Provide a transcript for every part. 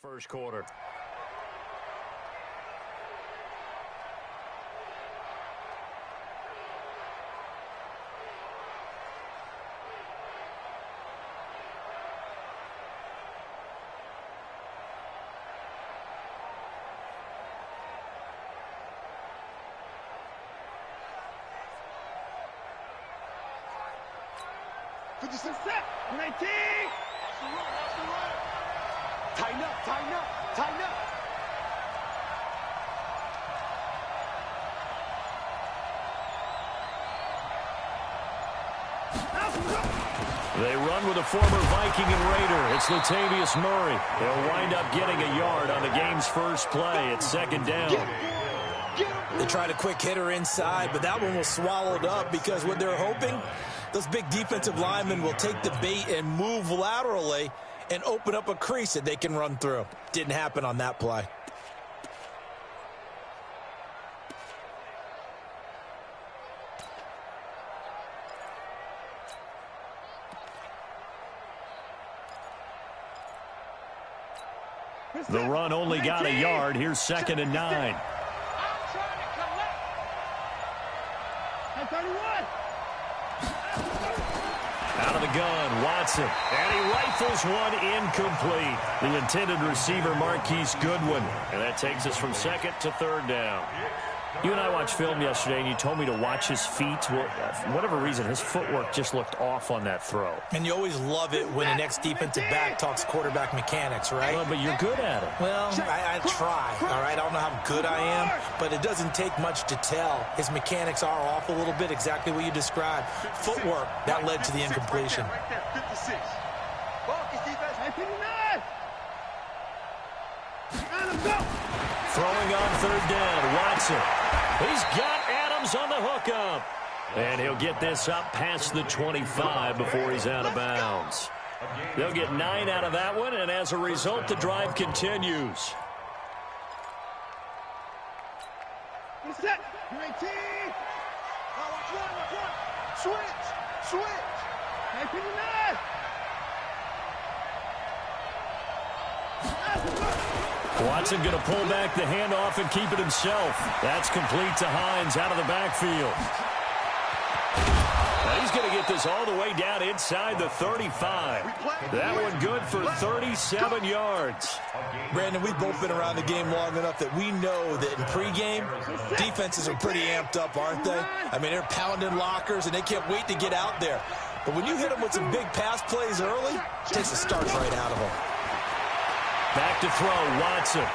First quarter. Set. 19. Tighten up, tighten up, tighten up. They run with a former Viking and Raider. It's Latavius Murray. He'll wind up getting a yard on the game's first play. It's second down. They tried a quick hitter inside, but that one was swallowed up because what they're hoping, those big defensive linemen will take the bait and move laterally and open up a crease that they can run through. Didn't happen on that play. The run only got a yard. Here's second and 9. Out of the gun, Watson. And he rifles one incomplete. The intended receiver, Marquise Goodwin. And that takes us from second to third down. You and I watched film yesterday, and you told me to watch his feet. Well, for whatever reason, his footwork just looked off on that throw. And you always love it when the next defensive back talks quarterback mechanics, right? Well, but you're good at it. Well, I try, all right? I don't know how good I am, but it doesn't take much to tell. His mechanics are off a little bit, exactly what you described. Footwork, that led to the incompletion. Right there, 56. Focus defense. 59. Throwing on third down, Watson. He's got Adams on the hookup. And he'll get this up past the 25 before he's out of bounds. They'll get 9 out of that one, and as a result, the drive continues. Set. 19. Switch. 59. Watson going to pull back the handoff and keep it himself. That's complete to Hines out of the backfield. Now he's going to get this all the way down inside the 35. That one good for 37 yards. Brandon, we've both been around the game long enough that we know that in pregame, defenses are pretty amped up, aren't they? I mean, they're pounding lockers, and they can't wait to get out there. But when you hit them with some big pass plays early, it takes the starch right out of them. Back to throw, Watson.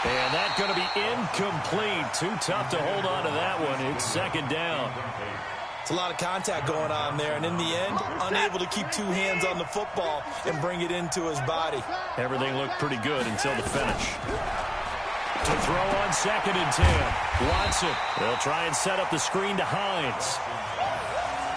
And that's going to be incomplete. Too tough to hold on to that one. It's second down. It's a lot of contact going on there, and in the end, unable to keep two hands on the football and bring it into his body. Everything looked pretty good until the finish. To throw on second and 10. Watson. They'll try and set up the screen to Hines.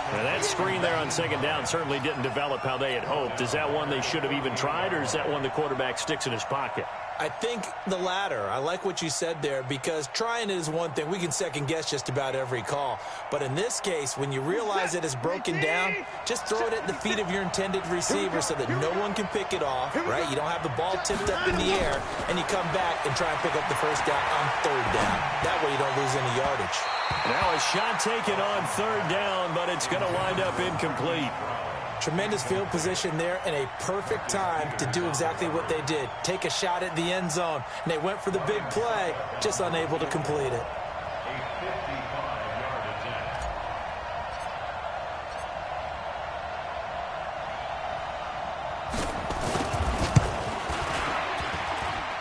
And that screen there on second down certainly didn't develop how they had hoped. Is that one they should have even tried, or is that one the quarterback sticks in his pocket? I think the latter. I like what you said there, because trying it is one thing. We can second-guess just about every call. But in this case, when you realize it is broken down, just throw it at the feet of your intended receiver so that no one can pick it off, right? You don't have the ball tipped up in the air, and you come back and try and pick up the first down on third down. That way you don't lose any yardage. Now a shot taken on third down, but it's going to wind up incomplete. Tremendous field position there and a perfect time to do exactly what they did. Take a shot at the end zone. And they went for the big play, just unable to complete it.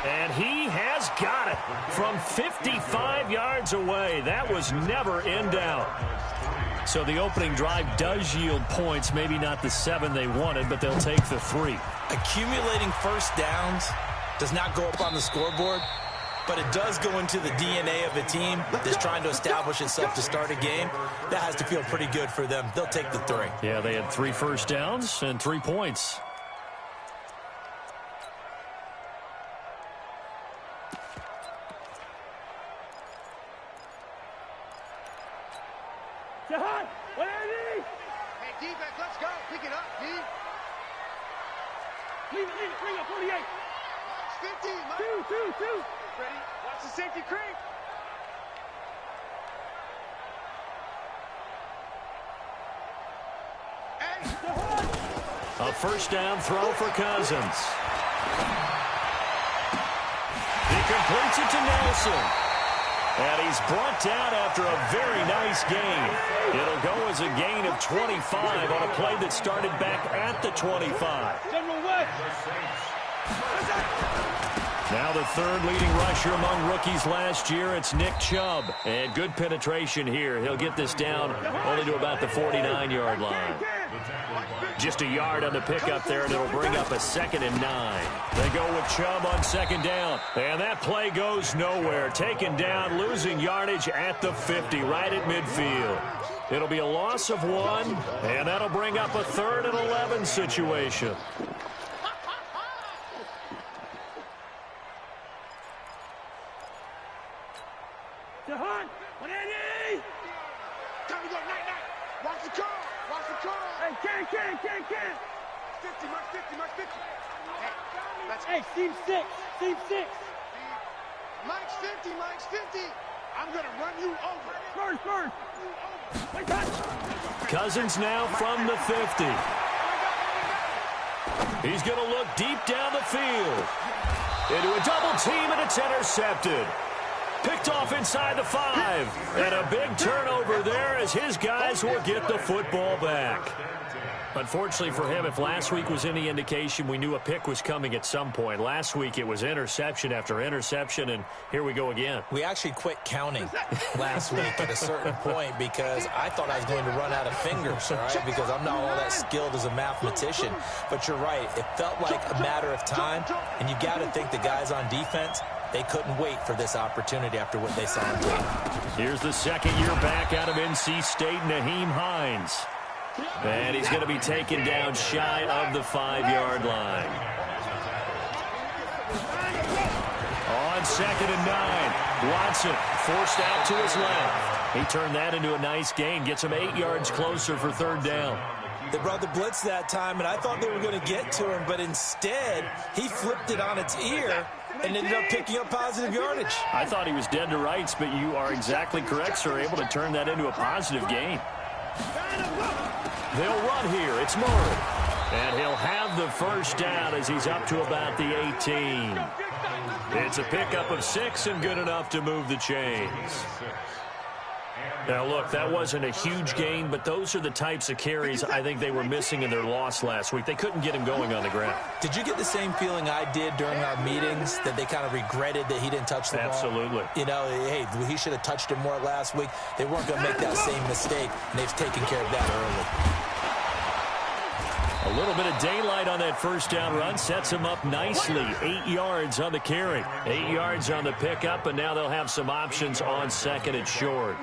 And he has got it from 55 yards away. That was never in doubt. So the opening drive does yield points, maybe not the 7 they wanted, but they'll take the 3. Accumulating first downs does not go up on the scoreboard, but it does go into the DNA of a team that's trying to establish itself to start a game. That has to feel pretty good for them. They'll take the 3. Yeah, they had 3 first downs and 3 points. Hey, defense, let's go. Pick it up, D. Leave it. Bring up 48. 50. Two. Ready? Watch the safety creep. A first down throw for Cousins. He completes it to Nelson. And he's brought down after a very nice gain. It'll go as a gain of 25 on a play that started back at the 25. General West. Now the third leading rusher among rookies last year, it's Nick Chubb. And good penetration here. He'll get this down only to about the 49-yard line. Just a yard on the pickup there, and it'll bring up a 2nd and 9. They go with Chubb on 2nd down. And that play goes nowhere. Taken down, losing yardage at the 50, right at midfield. It'll be a loss of 1, and that'll bring up a 3rd and 11 situation. Jahan, 180. Time to go, night. Watch the call. Hey, Ken. 50, Mark 50. Hey, team 6. Mike's 50. I'm going to run you over. First. Cousins now from the 50. He's going to look deep down the field. Into a double team, and it's intercepted. Picked off inside the 5. And a big turnover there as his guys will get the football back. Unfortunately for him, if last week was any indication, we knew a pick was coming at some point. Last week it was interception after interception, and here we go again. We actually quit counting last week at a certain point because I thought I was going to run out of fingers, all right, because I'm not all that skilled as a mathematician. But you're right. It felt like a matter of time, and you got to think the guys on defense, they couldn't wait for this opportunity after what they saw on tape. Here's the second year back out of NC State, Naheem Hines. And he's going to be taken down shy of the 5-yard line. On 2nd and 9, Watson forced out to his left. He turned that into a nice gain, gets him 8 yards closer for 3rd down. They brought the blitz that time, and I thought they were going to get to him, but instead, he flipped it on its ear and ended up picking up positive yardage. I thought he was dead to rights, but you are exactly correct, sir, able to turn that into a positive gain. They'll run here. It's Murray. And he'll have the first down as he's up to about the 18. It's a pickup of 6 and good enough to move the chains. Now, look, that wasn't a huge gain, but those are the types of carries I think they were missing in their loss last week. They couldn't get him going on the ground. Did you get the same feeling I did during our meetings, that they kind of regretted that he didn't touch the ball? Absolutely. You know, hey, he should have touched it more last week. They weren't going to make that same mistake, and they've taken care of that early. A little bit of daylight on that first down run sets him up nicely. 8 yards on the carry. 8 yards on the pickup, and now they'll have some options on 2nd and short.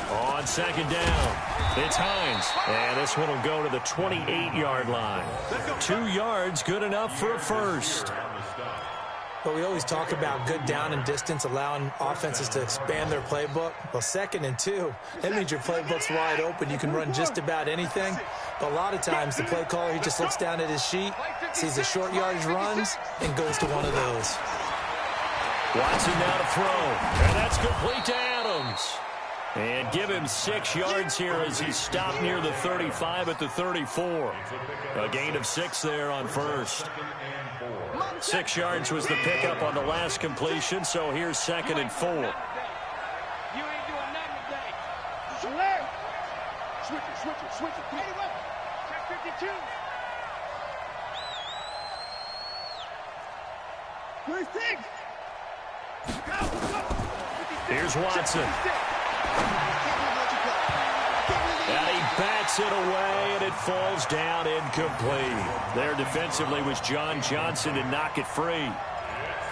On 2nd down, it's Hines. And this one will go to the 28-yard line. 2 yards, good enough for a first. But we always talk about good down and distance, allowing offenses to expand their playbook. Well, 2nd and 2, that means your playbook's wide open. You can run just about anything. But a lot of times, the play caller, he just looks down at his sheet, sees the short yardage runs, and goes to one of those. Watson now to throw, and that's complete to Adams. And give him 6 yards here as he's stopped near the 35 at the 34. A gain of 6 there on first. 6 yards was the pickup on the last completion, so here's 2nd and 4. You ain't doing nothing today. Switch it. Check 52. Where's Tiggs? Here's Watson. And he bats it away, and it falls down incomplete. There defensively was John Johnson to knock it free.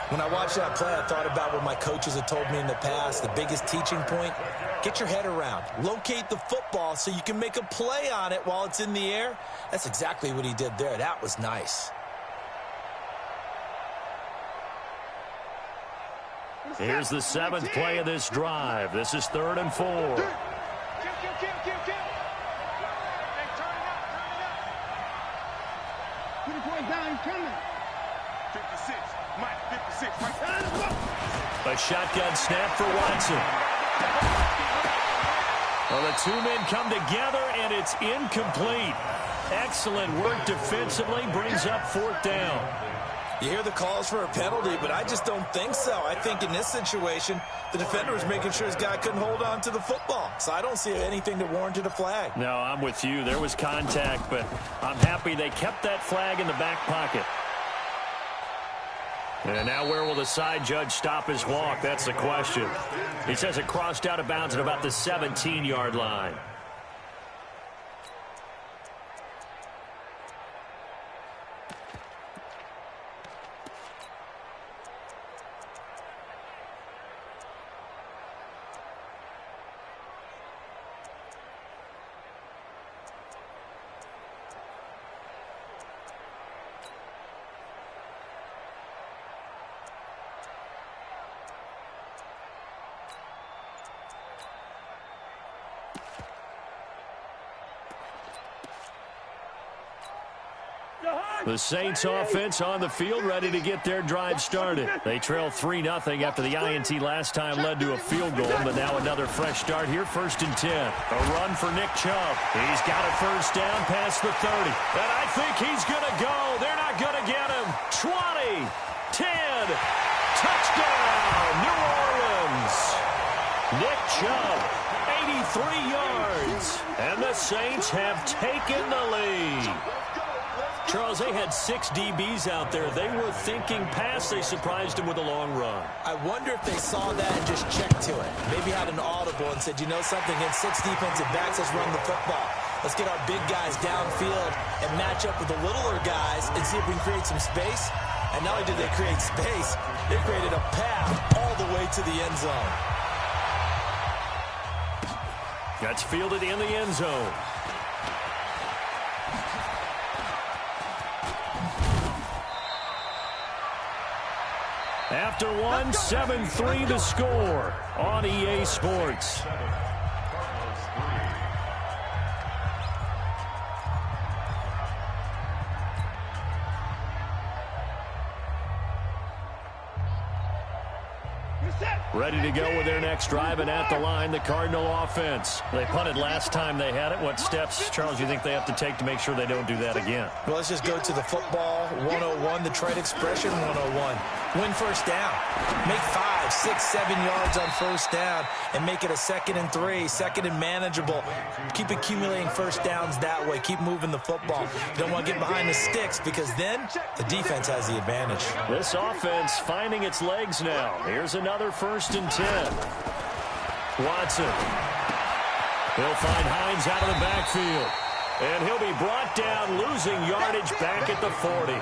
When I watched that play, I thought about what my coaches have told me in the past. The biggest teaching point, get your head around. Locate the football so you can make a play on it while it's in the air. That's exactly what he did there. That was nice. Here's the 7th play of this drive. This is 3rd and 4. Kill. Hey, turn it up. Put the boy down, he's coming. 56, Mike, 56, Mike. A shotgun snap for Watson. Well, the two men come together, and it's incomplete. Excellent work defensively, brings up 4th down. You hear the calls for a penalty, but I just don't think so. I think in this situation, the defender was making sure his guy couldn't hold on to the football. So I don't see anything that warranted a flag. No, I'm with you. There was contact, but I'm happy they kept that flag in the back pocket. And now where will the side judge stop his walk? That's the question. He says it crossed out of bounds at about the 17-yard line. The Saints offense on the field, ready to get their drive started. They trail 3-0 after the INT last time led to a field goal, but now another fresh start here, 1st and 10. A run for Nick Chubb. He's got a 1st down past the 30. And I think he's going to go. They're not going to get him. 20, 10, touchdown, New Orleans. Nick Chubb, 83 yards. And the Saints have taken the lead. Charles, they had 6 DBs out there. They were thinking pass. They surprised him with a long run. I wonder if they saw that and just checked to it. Maybe had an audible and said, you know something, against 6 defensive backs, let's run the football. Let's get our big guys downfield and match up with the littler guys and see if we can create some space. And not only did they create space, they created a path all the way to the end zone. That's fielded in the end zone. After one, 7-3 to score on EA Sports. Ready to go with their next drive, and at the line, the Cardinal offense. They punted last time they had it. What steps, Charles, you think they have to take to make sure they don't do that again? Well, let's just go to the football 101, the trade expression 101. Win 1st down. Make 5, 6, 7 yards on 1st down and make it a 2nd and 3, 2nd and manageable. Keep accumulating 1st downs that way. Keep moving the football. You don't want to get behind the sticks because then the defense has the advantage. This offense finding its legs now. Here's another 1st and 10. Watson. He'll find Hines out of the backfield. And he'll be brought down, losing yardage back at the 40.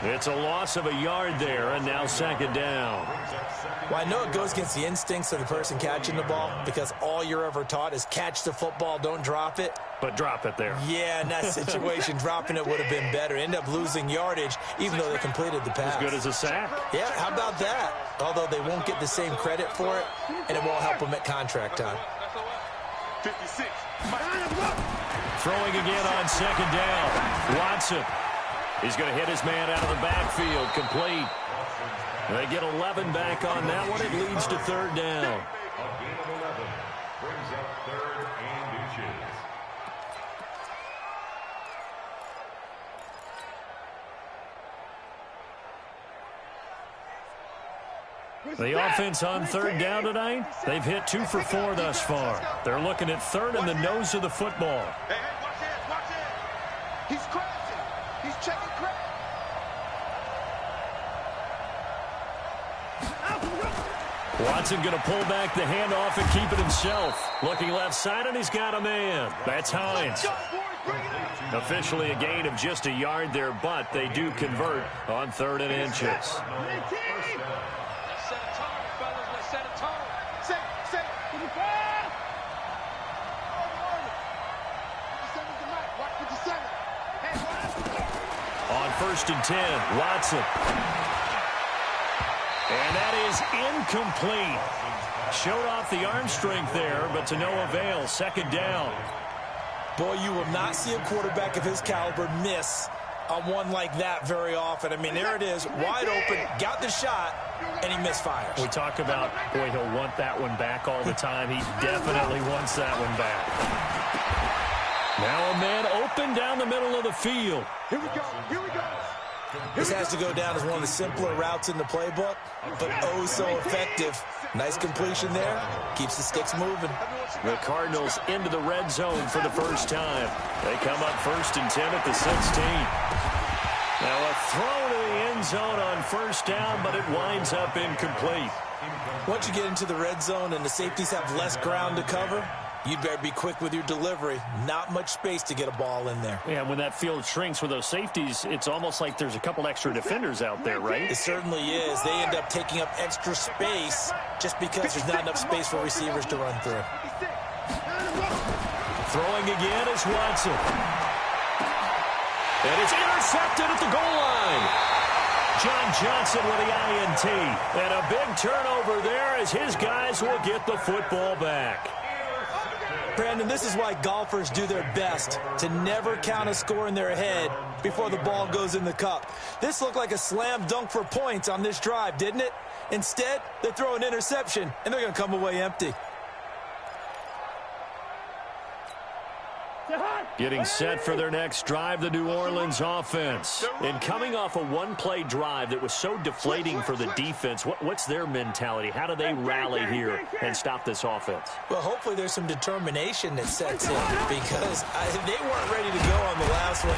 It's a loss of a yard there, and now 2nd down. Well, I know it goes against the instincts of the person catching the ball because all you're ever taught is catch the football, don't drop it. But drop it there. Yeah, in that situation, dropping it would have been better. End up losing yardage, even though they completed the pass. As good as a sack. Yeah, how about that? Although they won't get the same credit for it, and it won't help them at contract time. 56. Throwing again on 2nd down. Watson. He's going to hit his man out of the backfield. Complete. They get 11 back on that one. It leads to 3rd down. Brings up 3rd and inches. The offense on 3rd down tonight, they've hit 2 for 4 thus far. They're looking at 3rd in the nose of the football. Hey, watch it, watch it. He's crashing. He's checking crash. Watson going to pull back the handoff and keep it himself. Looking left side, and he's got a man. That's Hines. Officially a gain of just a yard there, but they do convert on 3rd and inches. Let's set a tone, fellas. Let's set a tone. Set. On 1st and 10, Watson. And that is incomplete. Showed off the arm strength there, but to no avail. Second down. Boy, you will not see a quarterback of his caliber miss on one like that very often. I mean, there it is, wide open, got the shot, and he misfires. We talk about, boy, he'll want that one back all the time. He definitely wants that one back. Now a man open down the middle of the field. Here we go. Here we go. This has to go down as one of the simpler routes in the playbook, but oh so effective. Nice completion there. Keeps the sticks moving. The Cardinals into the red zone for the first time. They come up 1st and 10 at the 16. Now a throw to the end zone on first down, but it winds up incomplete. Once you get into the red zone and the safeties have less ground to cover, you'd better be quick with your delivery. Not much space to get a ball in there. Yeah, when that field shrinks with those safeties, it's almost like there's a couple extra defenders out there, right? It certainly is. They end up taking up extra space just because there's not enough space for receivers to run through. Throwing again is Watson. And it's intercepted at the goal line. John Johnson with the INT. And a big turnover there as his guys will get the football back. Brandon, this is why golfers do their best to never count a score in their head before the ball goes in the cup. This looked like a slam dunk for points on this drive, didn't it? Instead, they throw an interception, and they're going to come away empty. Getting set for their next drive, the New Orleans offense. And coming off a one-play drive that was so deflating for the defense, what's their mentality? How do they rally here and stop this offense? Well, hopefully there's some determination that sets in because they weren't ready to go on the last one.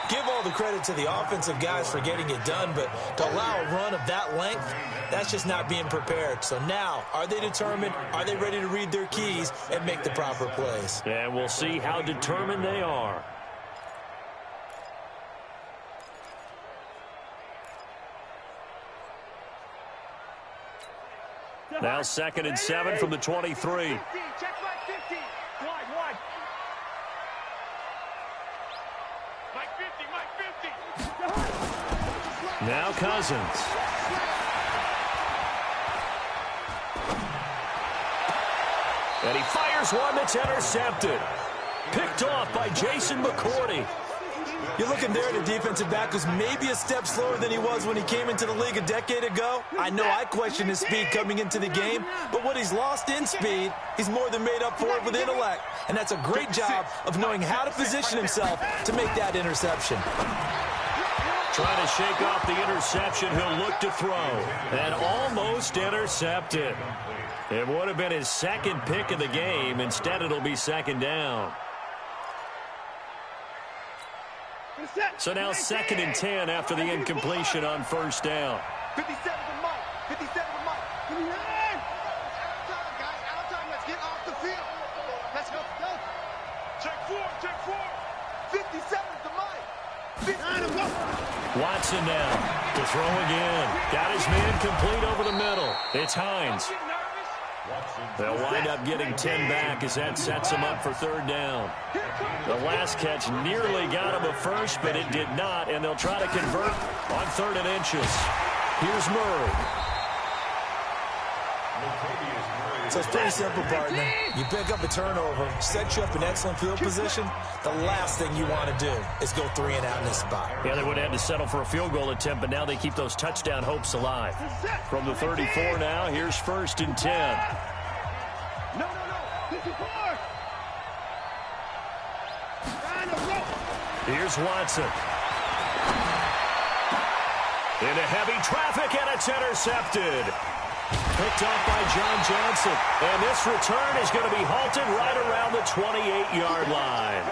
Give all the credit to the offensive guys for getting it done, but to allow a run of that length, that's just not being prepared. So now, are they determined? Are they ready to read their keys and make the proper plays? And we'll see how determined they are. Now 2nd and 7 from the 23. Check right 50. Wide. Mike 50. Now Cousins. And he fires one that's intercepted. Picked off by Jason McCourty. You're looking there at a defensive back who's maybe a step slower than he was when he came into the league a decade ago. I know I questioned his speed coming into the game, but what he's lost in speed, he's more than made up for it with intellect. And that's a great job of knowing how to position himself to make that interception. Trying to shake off the interception, he'll look to throw. And almost intercepted. It would have been his second pick of the game. Instead, it'll be 2nd down. So now 2nd and 10 after the incompletion on first down. 57 to Mike. 57 to Mike. Out of time, guys. Out of time. Let's get off the field. Let's go. Check 4. 57 to Mike. Watson now to throw again. Got his man complete over the middle. It's Hines. They'll wind up getting 10 back as that sets him up for 3rd down. The last catch nearly got him a first, but it did not, and they'll try to convert on 3rd and inches. Here's Murray. So it's pretty simple, partner. You pick up a turnover, set you up in excellent field position. The last thing you want to do is go 3 and out in this spot. Yeah, they would have had to settle for a field goal attempt, but now they keep those touchdown hopes alive. From the 34 now, here's 1st and 10. No. 54. Here's Watson. Into heavy traffic, and it's intercepted. Picked off by John Johnson. And this return is going to be halted right around the 28-yard line.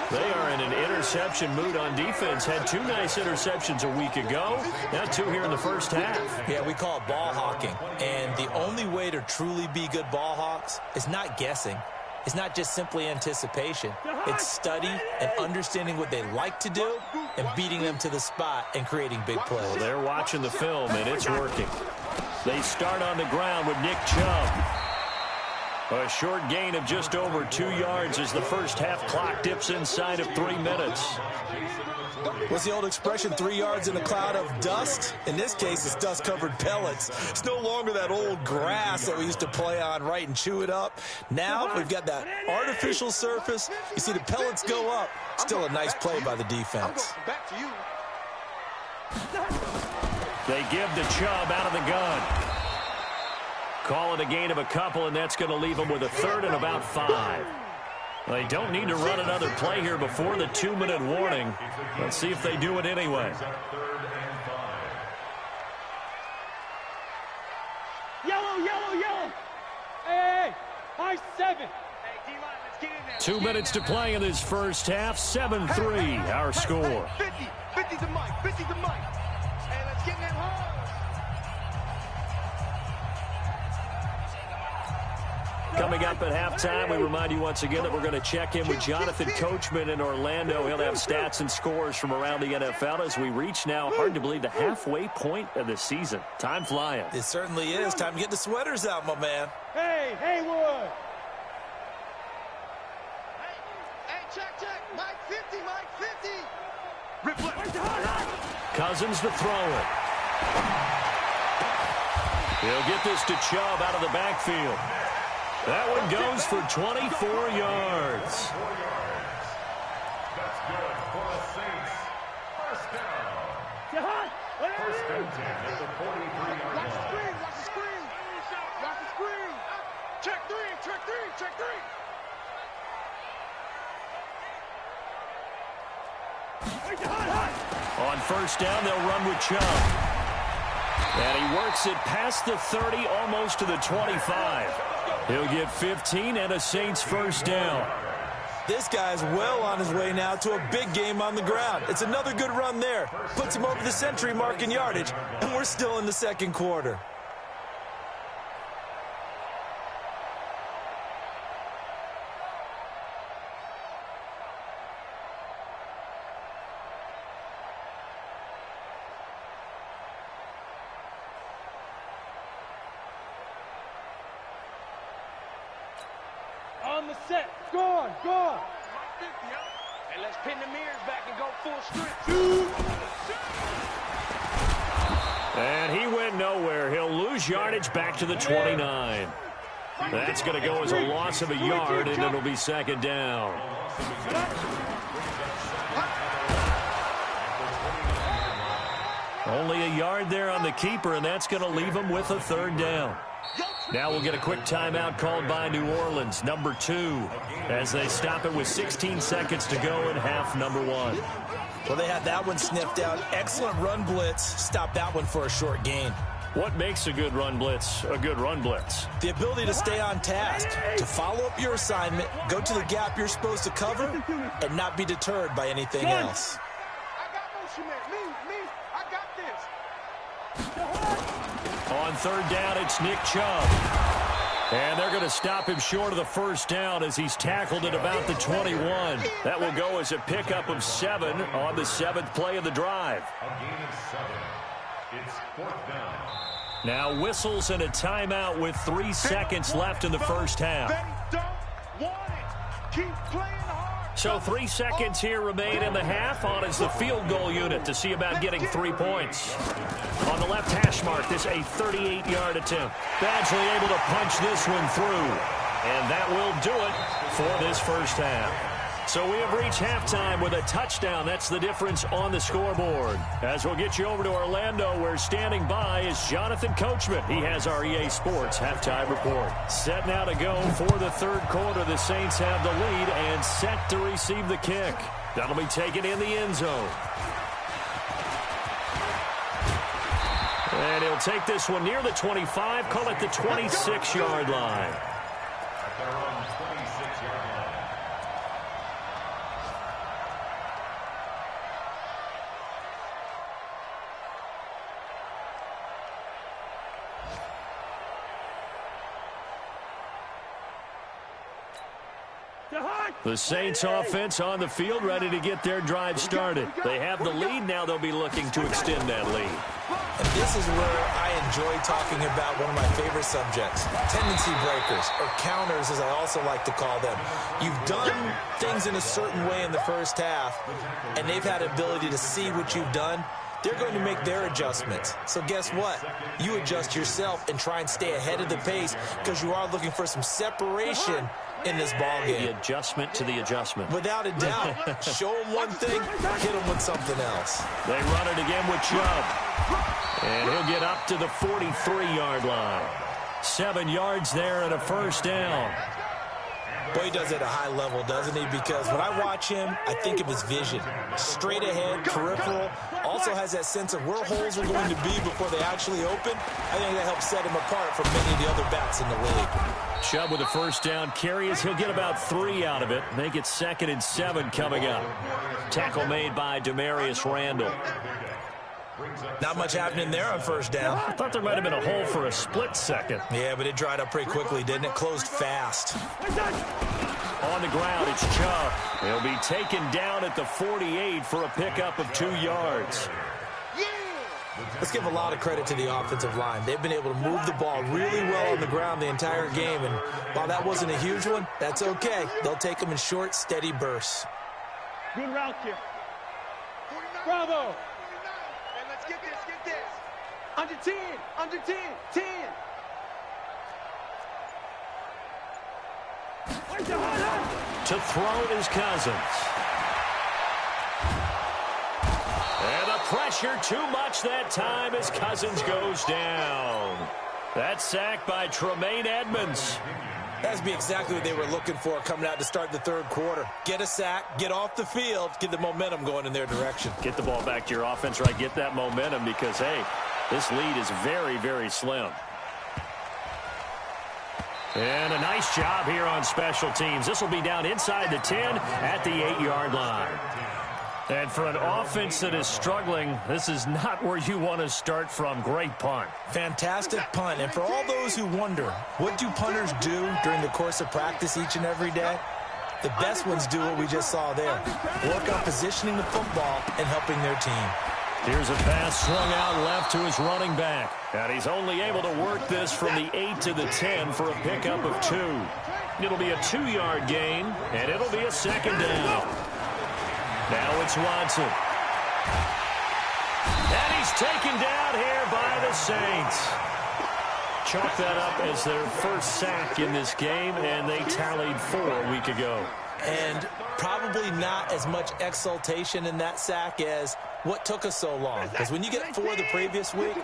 They are in an interception mood on defense. Had 2 nice interceptions a week ago. Now 2 here in the first half. Yeah, we call it ball hawking. And the only way to truly be good ball hawks is not guessing. It's not just simply anticipation. It's study and understanding what they like to do and beating them to the spot and creating big plays. Well, they're watching the film, and it's working. They start on the ground with Nick Chubb. A short gain of just over 2 yards as the first half clock dips inside of 3 minutes. What's the old expression, 3 yards in a cloud of dust? In this case, it's dust-covered pellets. It's no longer that old grass that we used to play on, right, and chew it up. Now we've got that artificial surface. You see the pellets go up. Still a nice play by the defense. Back to you. They give the Chubb out of the gun. Call it a gain of a couple, and that's going to leave them with a third and about 5. They don't need to run another play here before the 2-minute warning. Let's see if they do it anyway. Yellow, yellow, yellow. Hey, high 7. Hey, D-line, let's get in there. 2 minutes to play in this first half. 7-3, our score. 50 to Mike, 50 to Mike. Hey, let's get in that hole. Coming up at halftime, we remind you once again that we're going to check in with Jonathan Coachman in Orlando. He'll have stats and scores from around the NFL as we reach now, hard to believe, the halfway point of the season. Time flying. It certainly is. Time to get the sweaters out, my man. Hey, Haywood. Hey, check. Mike 50, Mike 50. Cousins to throw it. He'll get this to Chubb out of the backfield. That one goes for 24 yards. That's good for the Saints. First down. First and 10 at the 43-yard Watch the line. screen, watch the screen. Watch the screen. Check three. On first down, they'll run with Chubb. And he works it past the 30, almost to the 25. He'll get 15 and a Saints first down. This guy's well on his way now to a big game on the ground. It's another good run there. Puts him over the century mark in yardage, and we're still in the second quarter. On the set. Gone. Hey, let's pin the mirrors back and go full strength. And he went nowhere. He'll lose yardage back to the 29. That's going to go as a loss of a yard, and it'll be second down. Only a yard there on the keeper, and that's going to leave him with a third down. Now we'll get a quick timeout called by New Orleans, number 2, as they stop it with 16 seconds to go in half number 1. Well, they had that one sniffed out. Excellent run blitz. Stop that one for a short gain. What makes a good run blitz a good run blitz? The ability to stay on task, to follow up your assignment, go to the gap you're supposed to cover, and not be deterred by anything else. I got motion man. Me. I got this. On third down, it's Nick Chubb. And they're going to stop him short of the first down as he's tackled at about the 21. That will go as a pickup of 7 on the 7th play of the drive. A gain of 7. It's fourth down. Now whistles and a timeout with 3 seconds left in the first half. They don't want it. Keep playing hard. So 3 seconds here remain in the half. On is the field goal unit to see about getting 3 points. On the left hash mark, this a 38-yard attempt. Badgley able to punch this one through. And that will do it for this first half. So we have reached halftime with a touchdown. That's the difference on the scoreboard. As we'll get you over to Orlando, where standing by is Jonathan Coachman. He has our EA Sports halftime report. Set now to go for the third quarter. The Saints have the lead and set to receive the kick. That'll be taken in the end zone. And he'll take this one near the 25, call it the 26-yard line. At their own 26-yard line. The Saints offense on the field, ready to get their drive started. They have the lead. Now they'll be looking to extend that lead. And this is where I enjoy talking about one of my favorite subjects, tendency breakers, or counters as I also like to call them. You've done things in a certain way in the first half, and they've had ability to see what you've done. They're going to make their adjustments. So guess what? You adjust yourself and try and stay ahead of the pace because you are looking for some separation in this ball game. The adjustment to the adjustment. Without a doubt. Show them one thing, hit them with something else. They run it again with Chubb. And he'll get up to the 43-yard line. 7 yards there and a first down. Boy, he does it at a high level, doesn't he? Because when I watch him, I think of his vision. Straight ahead, peripheral. Also has that sense of where holes are going to be before they actually open. I think that helps set him apart from many of the other backs in the league. Chubb with a first down carry as he'll get about 3 out of it. Make it 2nd and 7 coming up. Tackle made by Demarius Randall. Not much happening there on first down. I thought there might have been a hole for a split second. Yeah, but it dried up pretty quickly, didn't it? Closed fast. On the ground, it's Chubb. He'll be taken down at the 48 for a pickup of 2 yards. Let's give a lot of credit to the offensive line. They've been able to move the ball really well on the ground the entire game, and while that wasn't a huge one, that's okay. They'll take them in short, steady bursts. Good route here. Bravo. And let's get this. Under 10, under 10, 10. To throw is Cousins. And the pressure too much that time as Cousins goes down. That's sacked by Tremaine Edmonds. That's be exactly what they were looking for coming out to start the third quarter. Get a sack, get off the field, get the momentum going in their direction. Get the ball back to your offense, right? Get that momentum because, hey, this lead is very, very slim. And a nice job here on special teams. This will be down inside the 10 at the 8-yard line. And for an offense that is struggling, this is not where you want to start from. Great punt. Fantastic punt. And for all those who wonder, what do punters do during the course of practice each and every day? The best ones do what we just saw there. Work on positioning the football and helping their team. Here's a pass swung out left to his running back. And he's only able to work this from the 8 to the 10 for a pickup of 2. It'll be a 2-yard gain, and it'll be a second down. Now it's Watson. And he's taken down here by the Saints. Chalk that up as their first sack in this game, and they tallied 4 a week ago. And probably not as much exultation in that sack as what took us so long. Because when you get 4 the previous week,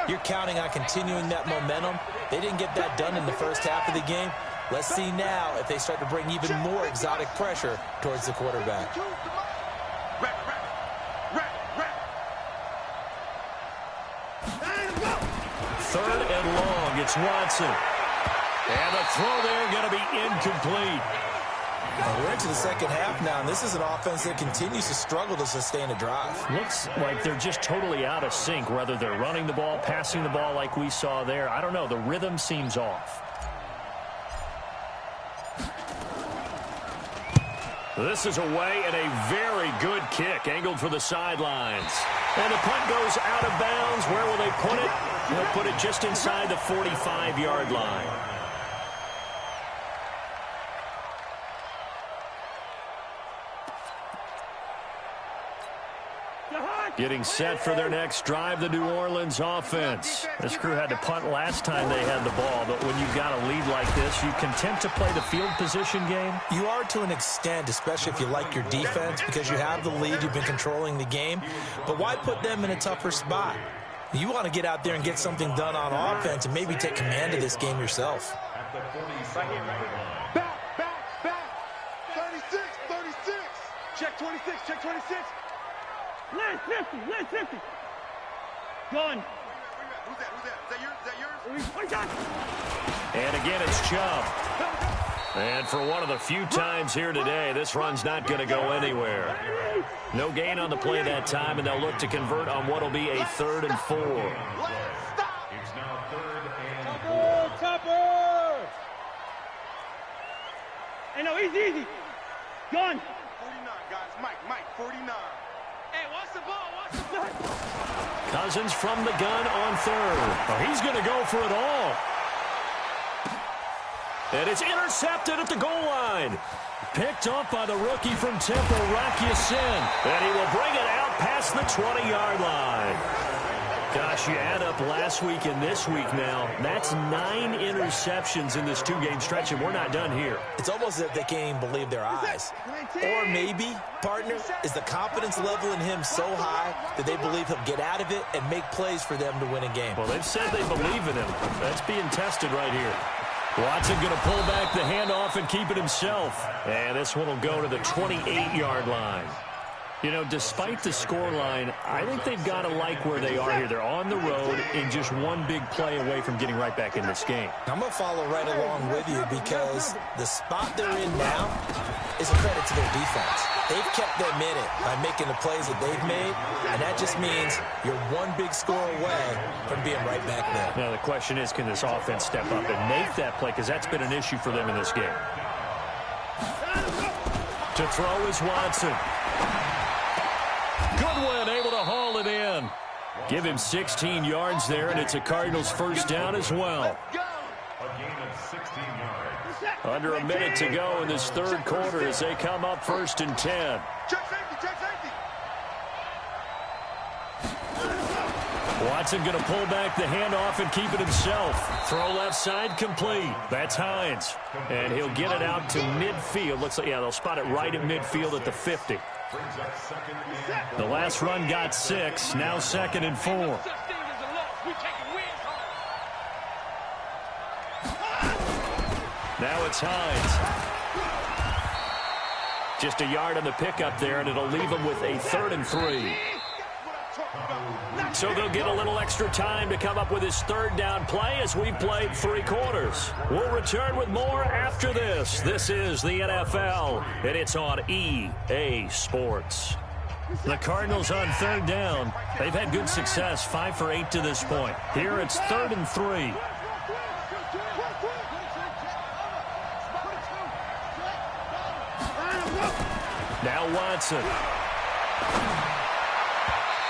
you're counting on continuing that momentum. They didn't get that done in the first half of the game. Let's see now if they start to bring even more exotic pressure towards the quarterback. Third and long, it's Watson. And the throw there going to be incomplete. We're into the second half now, and this is an offense that continues to struggle to sustain a drive. Looks like they're just totally out of sync, whether they're running the ball, passing the ball like we saw there. I don't know. The rhythm seems off. This is away and a very good kick, angled for the sidelines. And the punt goes out of bounds. Where will they put it? They'll put it just inside the 45-yard line. Getting set for their next drive, the New Orleans offense. This crew had to punt last time they had the ball, but when you've got a lead like this, you content to play the field position game? You are to an extent, especially if you like your defense, because you have the lead, you've been controlling the game. But why put them in a tougher spot? You want to get out there and get something done on offense and maybe take command of this game yourself. Back. 36. Check 26. Lance 50. Gun. Who's that? Is that yours? And again, it's Chubb. And for one of the few times here today, this run's not going to go anywhere. No gain on the play that time, and they'll look to convert on what will be a 3rd and 4. It's now 3rd and 4. Topper! Hey, no, easy. Gun. 49, guys. Mike, 49. Hey, watch the ball. Cousins from the gun on third. Oh, he's going to go for it all. And it's intercepted at the goal line. Picked up by the rookie from Temple, Rocky Sin. And he will bring it out past the 20-yard line. Gosh, you add up last week and this week now. That's 9 interceptions in this 2-game stretch, and we're not done here. It's almost as if they can't even believe their eyes. Or maybe, partner, is the confidence level in him so high that they believe he'll get out of it and make plays for them to win a game. Well, they've said they believe in him. That's being tested right here. Watson going to pull back the handoff and keep it himself. And this one will go to the 28-yard line. You know, despite the scoreline, I think they've got to like where they are here. They're on the road and just one big play away from getting right back in this game. I'm going to follow right along with you because the spot they're in now is a credit to their defense. They've kept them in it by making the plays that they've made, and that just means you're one big score away from being right back there. Now, the question is, can this offense step up and make that play? Because that's been an issue for them in this game. To throw is Watson. Goodwin able to haul it in. Give him 16 yards there, and it's a Cardinals first down as well. A gain of 16 yards. Under a minute to go in this third quarter as they come up 1st and 10. Check safety, check safety. Watson going to pull back the handoff and keep it himself. Throw left side complete. That's Hines. And he'll get it out to midfield. Looks like, yeah, they'll spot it right at midfield at the 50. The last run got 6. Now 2nd and 4. Now it's Hines. Just a yard on the pickup there, and it'll leave them with a 3rd and 3. So they'll get a little extra time to come up with his 3rd down play as we've played 3 quarters. We'll return with more after this. This is the NFL, and it's on EA Sports. The Cardinals on 3rd down. They've had good success, 5 for 8 to this point. Here it's 3rd and 3. Now Watson.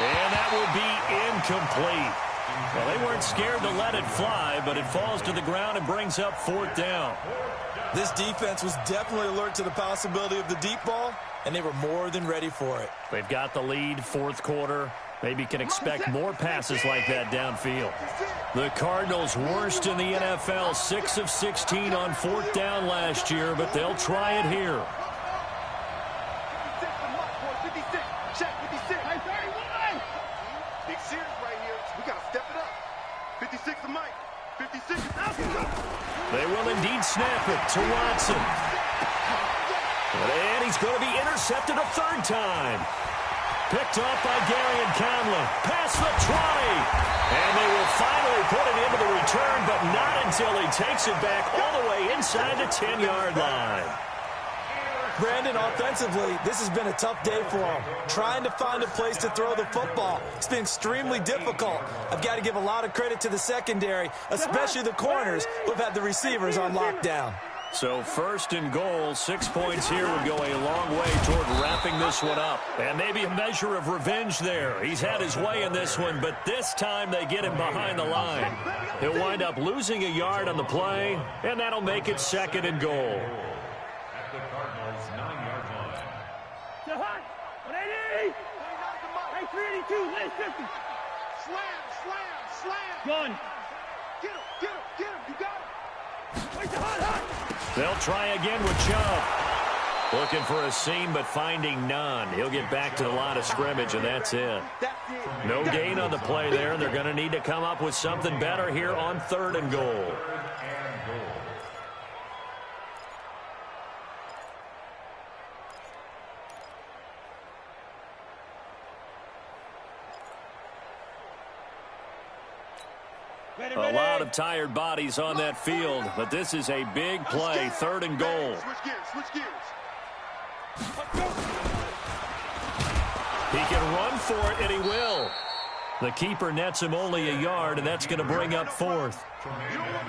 And that will be incomplete. Well, they weren't scared to let it fly, but it falls to the ground and brings up 4th down. This defense was definitely alert to the possibility of the deep ball, and they were more than ready for it. They've got the lead, 4th quarter. Maybe can expect more passes like that downfield. The Cardinals worst in the NFL, 6 of 16 on 4th down last year, but they'll try it here. They will indeed snap it to Watson. And he's going to be intercepted a 3rd time. Picked up by Gary and Conley. Past the 20. And they will finally put it into the return, but not until he takes it back all the way inside the 10-yard line. Brandon, offensively, this has been a tough day for him. Trying to find a place to throw the football. It's been extremely difficult. I've got to give a lot of credit to the secondary, especially the corners who've had the receivers on lockdown. So 1st and goal, 6 points here would go a long way toward wrapping this one up. And maybe a measure of revenge there. He's had his way in this one, but this time they get him behind the line. He'll wind up losing a yard on the play, and that'll make it 2nd and goal. At the Cardinals' 9-yard line. 180! Hey, 382, list 50. Slam. Gun. Get him, you got him. Wait, hot. They'll try again with Chubb. Looking for a seam, but finding none. He'll get back to the line of scrimmage, and that's it. No gain on the play there. They're going to need to come up with something better here on 3rd and goal. A lot of tired bodies on that field, but this is a big play, 3rd and goal. Switch gears. He can run for it, and he will. The keeper nets him only a yard, and that's going to bring up fourth.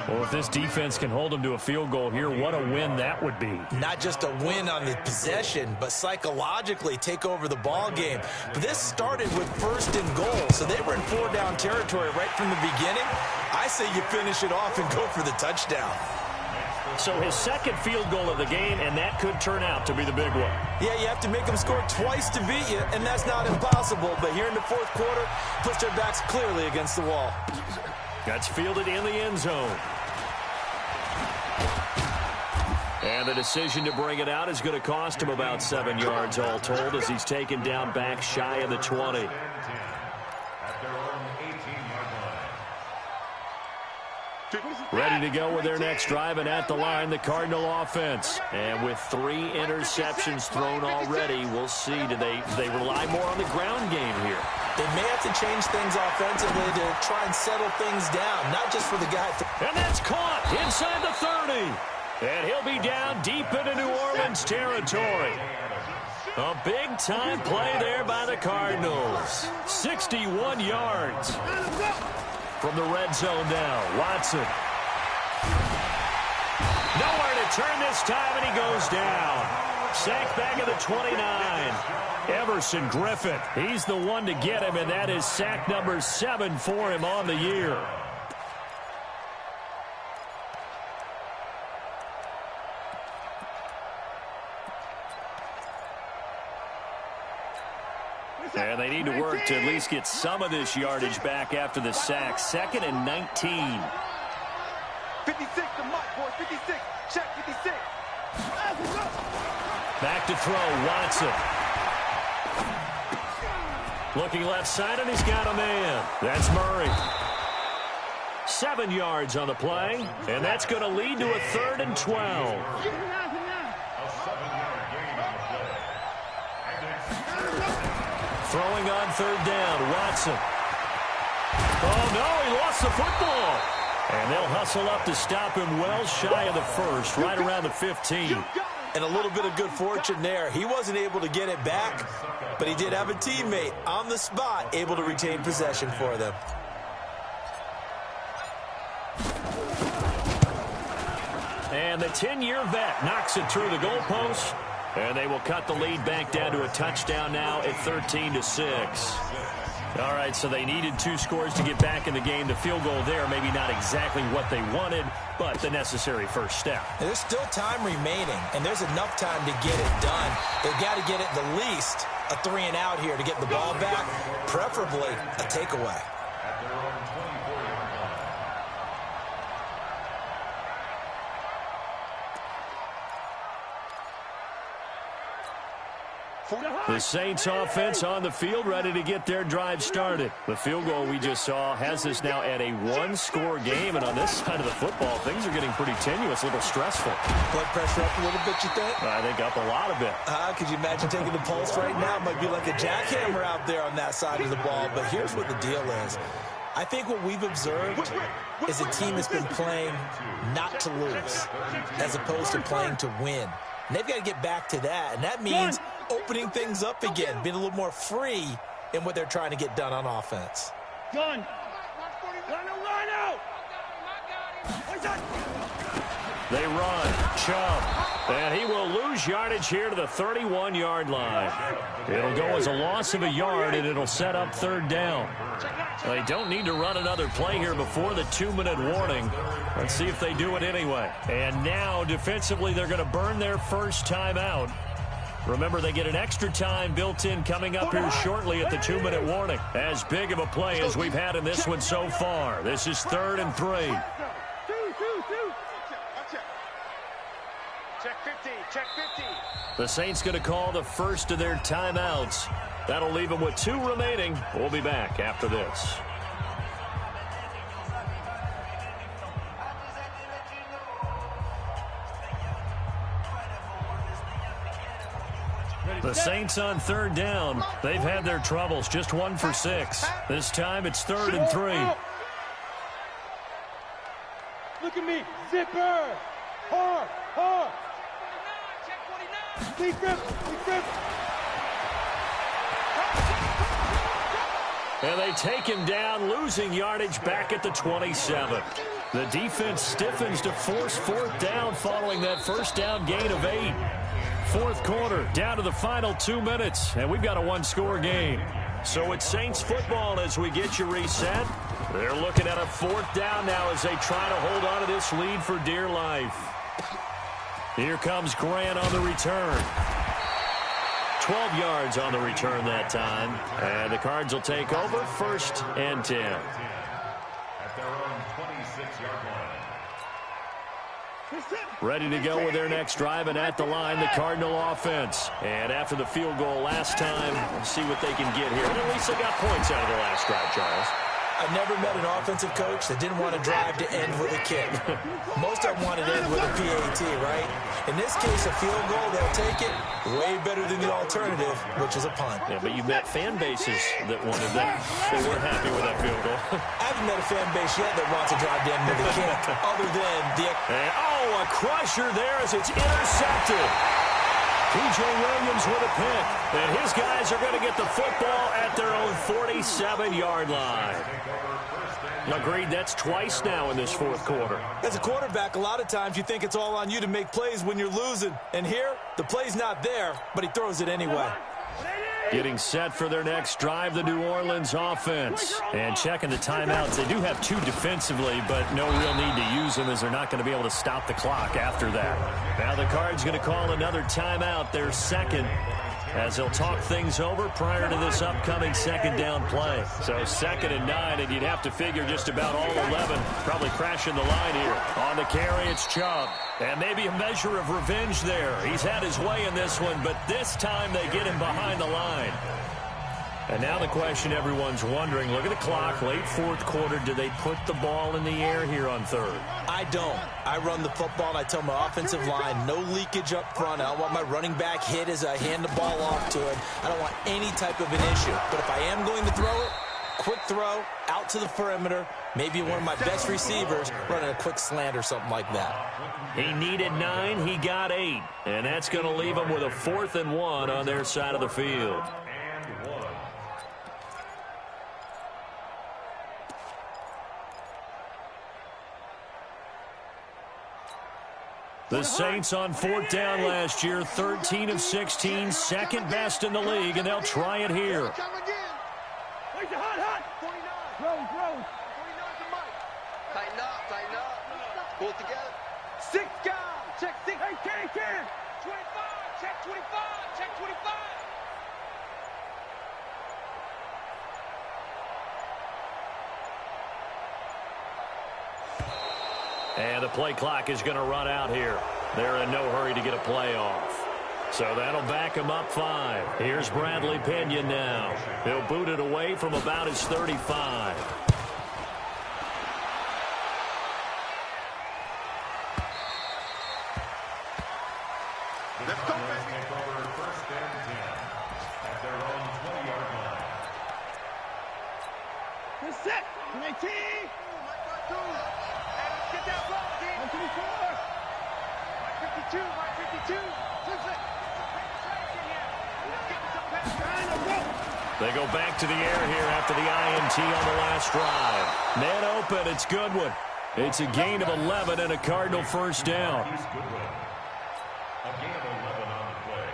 Well, if this defense can hold them to a field goal here, what a win that would be. Not just a win on the possession, but psychologically take over the ball game. But this started with 1st and goal, so they were in 4-down territory right from the beginning. I say you finish it off and go for the touchdown. So his second field goal of the game, and that could turn out to be the big one. Yeah, you have to make them score twice to beat you, and that's not impossible. But here in the 4th quarter, puts their backs clearly against the wall. That's fielded in the end zone. And the decision to bring it out is going to cost him about 7 yards all told as he's taken down back shy of the 20. Ready to go with their next drive, and at the line, the Cardinal offense. And with 3 interceptions thrown already, we'll see. Do they rely more on the ground game here? They may have to change things offensively to try and settle things down, not just for the guy. And that's caught inside the 30. And he'll be down deep into New Orleans territory. A big-time play there by the Cardinals. 61 yards. From the red zone now, Watson. Nowhere to turn this time, and he goes down. Sacked back at the 29. Everson Griffin, he's the one to get him, and that is sack number 7 for him on the year. And they need to work to at least get some of this yardage back after the sack. 2nd and 19. 56 to Mike, boys. 56. Check 56. Back to throw, Watson. Looking left side, and he's got a man. That's Murray. 7 yards on the play, and that's going to lead to a 3rd and 12. Throwing on 3rd down, Watson. Oh, no, he lost the football. And they'll hustle up to stop him well shy of the 1st, right around the 15. And a little bit of good fortune there. He wasn't able to get it back, but he did have a teammate on the spot able to retain possession for them. And the 10-year vet knocks it through the goalpost. And they will cut the lead back down to a touchdown now at 13-6. All right, so they needed 2 scores to get back in the game. The field goal there, maybe not exactly what they wanted, but the necessary first step. There's still time remaining, and there's enough time to get it done. They've got to get it the least a 3-and-out here to get the ball back, preferably a takeaway. The Saints offense on the field, ready to get their drive started. The field goal we just saw has us now at a 1-score game, and on this side of the football, things are getting pretty tenuous, a little stressful. Blood pressure up a little bit, you think? I think up a lot of it. Could you imagine taking the pulse right now? It might be like a jackhammer out there on that side of the ball, but here's what the deal is. I think what we've observed is a team that's been playing not to lose as opposed to playing to win. And they've got to get back to that, and that means opening things up again, being a little more free in what they're trying to get done on offense. Gun. Run out. They run. Chubb. And he will lose yardage here to the 31-yard line. It'll go as a loss of a yard, and it'll set up 3rd down. They don't need to run another play here before the 2-minute warning. Let's see if they do it anyway. And now, defensively, they're going to burn their first timeout. Remember, they get an extra time built in coming up here shortly at the 2-minute warning. As big of a play as we've had in this one so far. This is 3rd and 3. Check 15. Check 15. The Saints going to call the first of their timeouts. That'll leave them with 2 remaining. We'll be back after this. The Saints on 3rd down. They've had their troubles. Just 1 for 6. This time it's 3rd and 3. Look at me. Zipper. Hard. Big grip. And they take him down, losing yardage back at the 27. The defense stiffens to force fourth down following that first down gain of 8. Fourth quarter, down to the final 2 minutes, and we've got a one-score game. So it's Saints football as we get you reset. They're looking at a fourth down now as they try to hold on to this lead for dear life. Here comes Grant on the return. 12 yards on the return that time. And the Cards will take over, 1st and 10. At their own 26-yard line. Ready to go with their next drive, and at the line, the Cardinal offense. And after the field goal last time, we'll see what they can get here. And at least they got points out of the last drive, Charles. I've never met an offensive coach that didn't want to drive to end with a kick. Most of them wanted to end with a PAT, right? In this case, a field goal, they'll take it. Way better than the alternative, which is a punt. Yeah, but you met fan bases that wanted that. They weren't happy with that field goal. I haven't met a fan base yet that wants to drive to end with a kick, other than the... And, a crusher there as it's intercepted. P.J. Williams with a pick. And his guys are going to get the football at their own 47-yard line. Agreed, that's twice now in this fourth quarter. As a quarterback, a lot of times you think it's all on you to make plays when you're losing. And here, the play's not there, but he throws it anyway. Getting set for their next drive, the New Orleans offense. And checking the timeouts. They do have 2 defensively, but no real need to use them as they're not going to be able to stop the clock after that. Now the Cards going to call another timeout, their second, as they'll talk things over prior to this upcoming second down play. So 2nd and 9, and you'd have to figure just about all 11 probably crashing the line here. On the carry, it's Chubb. And maybe a measure of revenge there. He's had his way in this one, but this time they get him behind the line. And now the question everyone's wondering, look at the clock, late fourth quarter, do they put the ball in the air here on third? I don't. I run the football, and I tell my offensive line, no leakage up front. I don't want my running back hit as I hand the ball off to him. I don't want any type of an issue. But if I am going to throw it, quick throw, out to the perimeter, maybe one of my best receivers running a quick slant or something like that. He needed 9, he got 8. And that's going to leave him with a 4th and 1 on their side of the field. The Saints on fourth down last year, 13 of 16, second best in the league, and they'll try it here. Tighten up. Pull it together. 6 guys. Check 6. Hey, can. 25. Check 25. Check 25. And the play clock is going to run out here. They're in no hurry to get a play off. So that'll back him up 5. Here's Bradley Pinion now. He'll boot it away from about his 35. Let's go, baby. First and 10 at their own 20-yard line. Good set. 19. Get that ball, team. 124. 52. 52. They go back to the air here after the INT on the last drive. Man open, it's Goodwin. It's a gain of 11 and a Cardinal first down. Here's Goodwin. A gain of 11 on the play.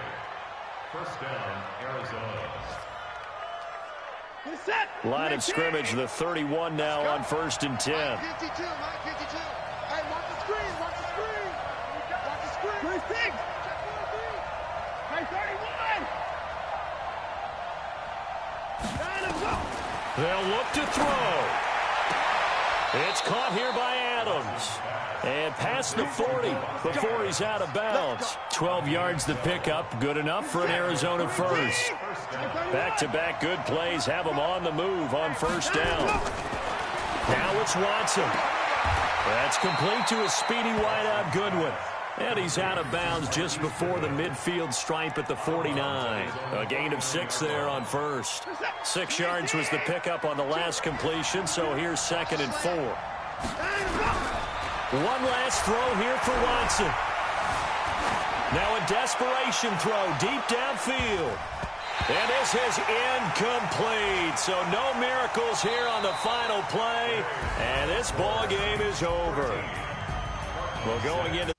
First down, Arizona. Good set. Line of scrimmage, the 31 now on 1st and 10. 52. Hey, watch the screen. Watch the screen. 26. Hey, 31. They'll look to throw. It's caught here by Adams. And past the 40 before he's out of bounds. 12 yards the pickup. Good enough for an Arizona first. Back-to-back good plays have him on the move on first down. Now it's Watson. That's complete to a speedy wideout Goodwin. And he's out of bounds just before the midfield stripe at the 49. A gain of 6 there on first. 6 yards was the pickup on the last completion, so here's 2nd and 4. One last throw here for Watson. Now a desperation throw deep downfield. And this is incomplete. So no miracles here on the final play. And this ball game is over. Well, going into